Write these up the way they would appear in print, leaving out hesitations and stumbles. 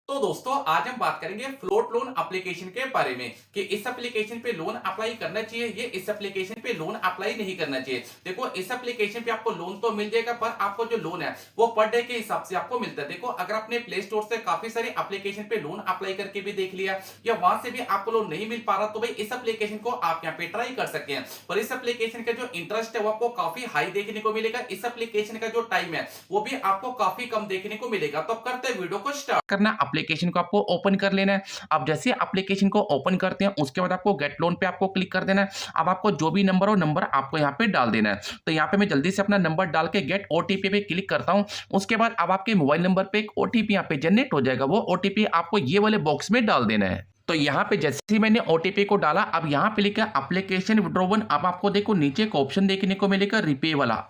तो दोस्तों आज हम बात करेंगे फ्लोट लोन एप्लीकेशन के बारे में कि इस एप्लीकेशन पे लोन अप्लाई करना चाहिए ये इस एप्लीकेशन पे लोन अप्लाई नहीं करना चाहिए। देखो इस एप्लीकेशन पे आपको लोन तो मिल जाएगा पर आपको जो लोन है वो पर डे के हिसाब से आपको मिलता है। देखो अगर आपने प्ले स्टोर से काफी सारी एप्लीकेशन पे लोन अप्लाई करके भी देख लिया या वहां से भी आपको लोन नहीं मिल पा रहा तो भाई इस एप्लीकेशन को आप यहाँ पे ट्राई कर सकते हैं। पर इस एप्लीकेशन का जो इंटरेस्ट है वो आपको काफी हाई देखने को मिलेगा। इस एप्लीकेशन का जो टाइम है वो भी आपको काफी कम देखने को मिलेगा। तो अब करते हैं वीडियो को स्टार्ट करना। एप्लीकेशन को आपको ओपन कर लेना है। अब जैसे एप्लीकेशन को ओपन करते हैं उसके बाद आपको गेट लोन पे आपको क्लिक कर देना है। अब आपको जो भी नंबर हो नंबर आपको यहाँ पे डाल देना है। तो यहाँ पे मैं जल्दी से अपना नंबर डाल के गेट ओटीपी पे क्लिक करता हूँ। उसके बाद अब आपके मोबाइल नंबर पे एक ओटीपी यहाँ पे जनरेट हो जाएगा। वो ओटीपी आपको ये वाले बॉक्स में डाल देना है। तो यहाँ पे जैसे ही मैंने ओटीपी को डाला अब यहाँ पे लिखा एप्लीकेशन विड्रॉवन। अब आपको देखो नीचे एक ऑप्शन देखने को मिलेगा रिपे वाला।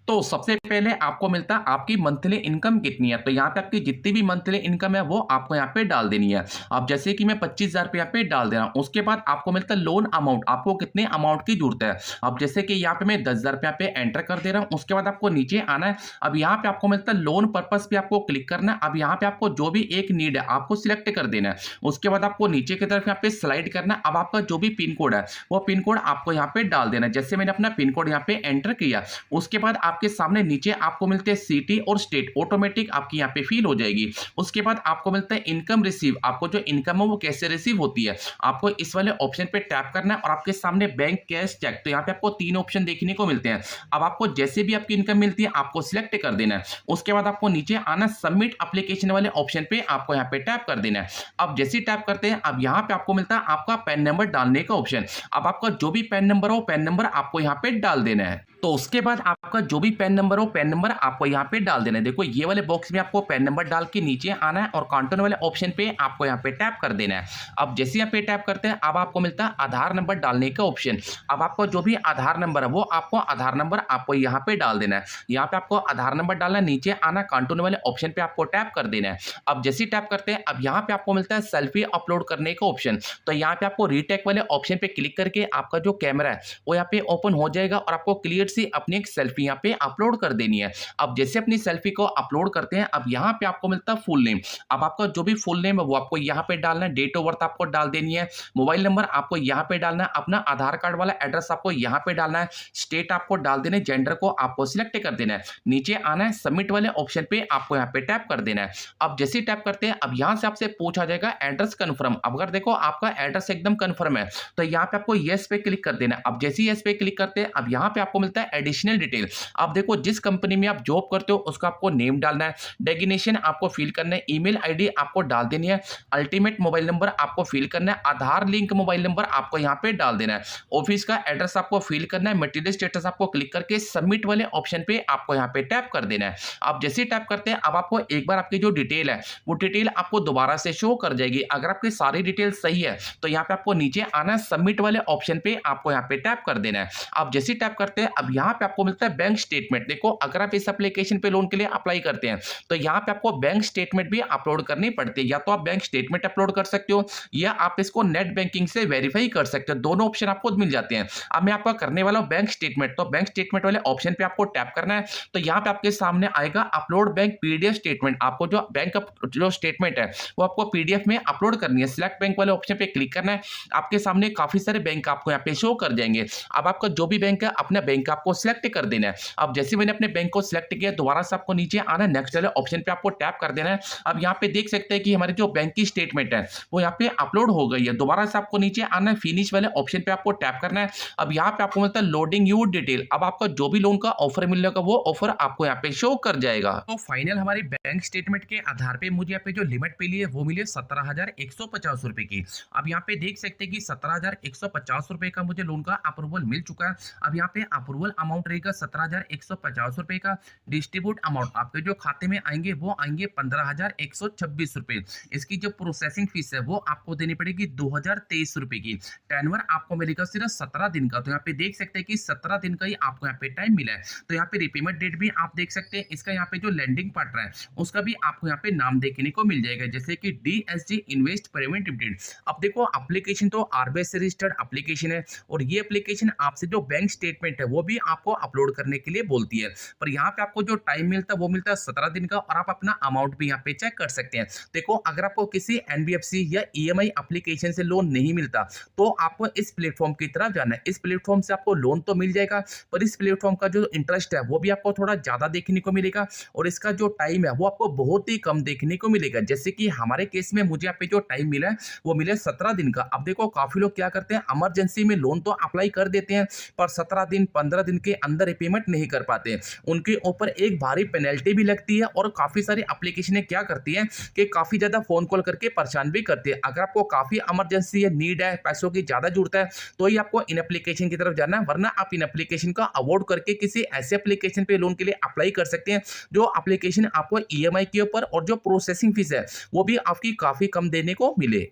तो सबसे पहले आपको मिलता है आपकी मंथली इनकम कितनी है। तो यहाँ पे आपकी जितनी भी मंथली इनकम है वो आपको यहाँ पे डाल देनी है। अब जैसे कि मैं 25,000 रुपये यहाँ पे डाल दे रहा हूँ। उसके बाद आपको मिलता है लोन अमाउंट, आपको कितने अमाउंट की जरूरत है। अब जैसे कि यहाँ पे मैं 10,000 रुपये यहाँ पे एंटर कर दे रहा हूँ। उसके बाद आपको नीचे आना है। अब यहाँ पे आपको मिलता है लोन पर्पज पे आपको क्लिक करना है। अब यहाँ पे आपको जो भी एक नीड है आपको सिलेक्ट कर देना है। उसके बाद आपको नीचे की तरफ यहाँ पे स्लाइड करना है। अब आपका जो भी पिन कोड है वो पिन कोड आपको यहाँ पे डाल देना है। जैसे मैंने अपना पिन कोड यहाँ पे एंटर किया उसके बाद आपके सामने नीचे आपको मिलते हैं सिटी और स्टेट, ऑटोमेटिक आपकी यहाँ पे फिल हो जाएगी। उसके बाद आपको मिलता है इनकम रिसीव, आपको जो इनकम है वो कैसे रिसीव होती है। आपको इस वाले ऑप्शन पे टैप करना है और आपके सामने बैंक कैश चेक, तो यहाँ पे आपको तीन ऑप्शन देखने को मिलते हैं। अब आपको जैसे भी आपकी इनकम मिलती है आपको सिलेक्ट कर देना है। उसके बाद आपको नीचे आना सबमिट एप्लीकेशन वाले ऑप्शन पे आपको यहाँ पे टैप कर देना है। अब जैसे टैप करते हैं अब यहाँ पे आपको मिलता है आपका पैन नंबर डालने का ऑप्शन। अब आपका जो भी पैन नंबर हो पैन नंबर आपको यहाँ पे डाल देना है। तो उसके बाद आपका जो भी पैन नंबर हो पैन नंबर आपको यहाँ पे डाल देना है। देखो ये वाले बॉक्स में आपको पैन नंबर डाल के नीचे आना है और काउंटर वाले ऑप्शन पे आपको यहाँ पे टैप कर देना है। अब जैसे यहाँ पे टैप करते हैं अब आपको मिलता है आधार नंबर डालने का ऑप्शन। अब आपको जो भी आधार नंबर है वो आपको आधार नंबर आपको यहाँ पे डाल देना है। यहाँ पे आपको आधार नंबर डालना है, नीचे आना काउंटर वाले ऑप्शन पे आपको टैप कर देना है। अब जैसे टैप करते हैं अब यहाँ पे आपको मिलता है सेल्फी अपलोड करने का ऑप्शन। तो यहाँ पे आपको रीटेक वाले ऑप्शन पे क्लिक करके आपका जो कैमरा है वो यहाँ पे ओपन हो जाएगा और आपको क्लियर से अपनी एक सेल्फी यहाँ पे अपलोड कर देनी है। अब जैसे अपनी सेल्फी को अपलोड करते हैं अब यहाँ पे आपको मिलता है फुल नेम। अब आपका जो भी फुल नेम है वो आपको यहाँ पे डालना है, डेट ऑफ बर्थ आपको डाल देनी है, मोबाइल नंबर आपको यहाँ पे डालना है, अपना आधार कार्ड वाला एड्रेस आपको यहाँ पे डालना है, स्टेट आपको डाल देना है, जेंडर को आपको सिलेक्ट कर देना है, नीचे आना है सबमिट वाले ऑप्शन पे आपको यहाँ पे टैप कर देना है। अब जैसे टैप करते हैं अब यहाँ से आपसे पूछा जाएगा एड्रेस कंफर्म। अब अगर देखो आपका एड्रेस एकदम कंफर्म है तो यहाँ पे आपको यस पे क्लिक कर देना है। अब जैसे यस पे क्लिक करते हैं अब यहाँ पे आपको मिलता है एडिशनल डिटेल। अब देखो जिस कंपनी में आप जॉब करते हो उसका आपको नेम डालना है, डेजिग्नेशन आपको फिल करना है, ईमेल आईडी आपको डाल देनी है, अल्टीमेट मोबाइल नंबर आपको फिल करना है, आधार लिंक मोबाइल नंबर आपको यहाँ पे डाल देना है, ऑफिस का एड्रेस आपको फिल करना है, मटेरियल स्टेटस आपको क्लिक करके सबमिट वाले ऑप्शन पे आपको यहाँ पे टैप कर देना है। अब जैसे टैप करते हैं अब आपको एक बार आपकी जो डिटेल है वो डिटेल आपको दोबारा से शो कर जाएगी। अगर आपकी सारी डिटेल सही है तो यहाँ पे आपको नीचे आना है सबमिट वाले ऑप्शन पे आपको यहाँ पे टैप कर देना है। अब जैसे टैप करते हैं अब यहाँ पे आपको मिलता है बैंक स्टेटमेंट। देखो अगर आप इस एप्लीकेशन पे लोन के लिए अप्लाई करते हैं तो यहाँ पे आपको बैंक स्टेटमेंट भी अपलोड करनी पड़ती है। या तो आप बैंक स्टेटमेंट अपलोड कर सकते हो या आप इसको नेट बैंकिंग से वेरीफाई कर सकते हो, दोनों ऑप्शन आपको मिल जाते हैं। अब मैं आपका करने वाला हूँ बैंक स्टेटमेंट, तो बैंक स्टेटमेंट वाले ऑप्शन पे आपको टैप करना है। तो यहाँ पे आपके सामने आएगा अपलोड बैंक पीडीएफ स्टेटमेंट। आपको जो बैंक जो स्टेटमेंट है वो आपको पीडीएफ में अपलोड करनी है। सिलेक्ट बैंक वाले ऑप्शन पे क्लिक करना है। आपके सामने काफी सारे बैंक आपको यहाँ पे शो कर जाएंगे। अब आपका जो भी बैंक है अपना बैंक आपको सिलेक्ट कर देना है। अब जैसे मैंने अपने बैंक को सिलेक्ट किया दोबारा से आपको नीचे आना नेक्स्ट वाले ऑप्शन पे आपको टैप कर देना है। अब यहाँ पे देख सकते हैं कि हमारी जो बैंक की स्टेटमेंट है वो यहाँ पे अपलोड हो गई है। दोबारा से आपको नीचे आना है फिनिश वाले ऑप्शन पे आपको टैप करना है। अब यहाँ पे आपको मिलता है लोडिंग योर डिटेल। अब आपका जो भी लोन का ऑफर मिलेगा वो ऑफर आपको यहाँ पे शो कर जाएगा। तो फाइनल हमारी बैंक स्टेटमेंट के आधार पे मुझे यहाँ पे जो लिमिट मिली है वो मिली 17,150 रुपए की। अब यहाँ पे देख सकते हैं कि 17,150 रुपए का मुझे लोन का अप्रूवल मिल चुका है। अब यहाँ पे अप्रूवल अमाउंट रहेगा 17,150 रुपए का। डिस्ट्रीब्यूट अमाउंट आपके जो खाते में आएंगे वो आएंगे 15,126 रुपए। इसकी जो प्रोसेसिंग फीस है वो आपको देनी पड़ेगी 2,023 रुपए की। टेनवर आपको मिलेगा सिर्फ 17 दिन का। तो यहाँ पे देख सकते हैं कि 17 दिन का ही आपको यहाँ पे टाइम मिला है। तो यहाँ पे रिपेमेंट डेट भी आप देख सकते हैं। इसका यहाँ पे जो लैंडिंग पार्टनर है उसका भी आपको यहाँ पे नाम देखने को मिल जाएगा, जैसे कि DSG इन्वेस्ट पेमेंट लिमिटेड। अब देखो एप्लीकेशन तो आरबीआई से रजिस्टर्ड एप्लीकेशन है और ये एप्लीकेशन आपसे जो बैंक स्टेटमेंट है वो भी भी आपको अपलोड करने के लिए बोलती है। पर यहाँ पे आपको जो टाइम मिलता है वो मिलता है 17 दिन का, और आप अपना अमाउंट भी यहाँ पे चेक कर सकते हैं। देखो, अगर आपको किसी एनबीएफसी या ईएमआई एप्लीकेशन से लोन नहीं मिलता, तो आपको इस प्लेटफॉर्म की तरफ जाना है। इस प्लेटफॉर्म से आपको लोन तो मिल जाएगा, पर इस प्लेटफॉर्म का जो इंटरेस्ट है वो भी आपको थोड़ा ज़्यादा देखने को मिलेगा, और इसका जो टाइम है वो आपको बहुत ही कम देखने को मिलेगा। जैसे कि हमारे केस में मुझे यहाँ पे जो टाइम मिला है वो मिला है 17 दिन का। अब देखो, काफ़ी लोग क्या करते हैं, इमरजेंसी में लोन तो अप्लाई कर देते हैं, पर 17 दिन 15 दिन के अंदर पेमेंट नहीं कर पाते। उनके ऊपर एक भारी पेनल्टी भी लगती है, और काफ़ी सारी एप्लीकेशनें क्या करती हैं कि काफ़ी ज़्यादा फ़ोन कॉल करके परेशान भी करती है। अगर आपको काफ़ी इमरजेंसी है, नीड है, पैसों की ज़्यादा ज़रूरत है, तो ही आपको इन एप्लीकेशन की तरफ जाना है, वरना आप इन एप्लीकेशन का अवॉइड करके किसी ऐसे एप्लीकेशन पे लोन के लिए अप्लाई कर सकते हैं, जो एप्लीकेशन आपको ईएमआई के ऊपर और जो प्रोसेसिंग फीस है, वो भी आपकी काफ़ी कम देने को मिले।